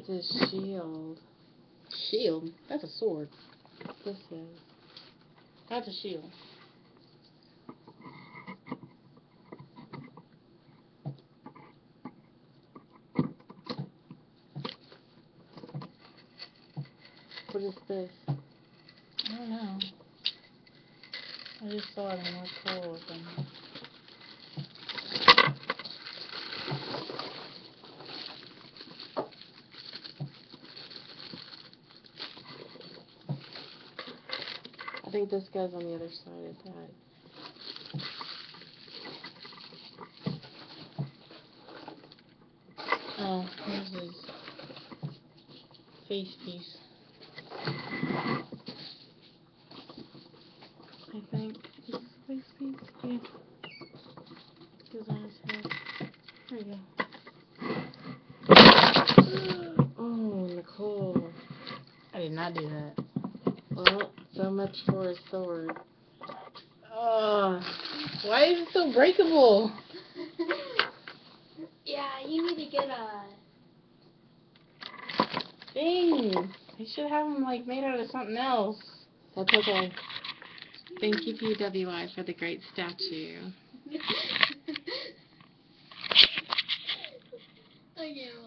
his shield. Shield? That's a sword. This is. That's a shield. What is this? I don't know. I just saw it in more cool than... I think this goes on the other side of that. Oh, here's his face piece. I think. Is this a face piece? Yeah. Goes on his head. There you go. Oh, Nicole. I did not do that. Well, so much for a sword. Why is it so breakable? Yeah, you need to get a... Dang. They should have them like made out of something else. That's okay. Thank you, PWI, for the great statue. I can't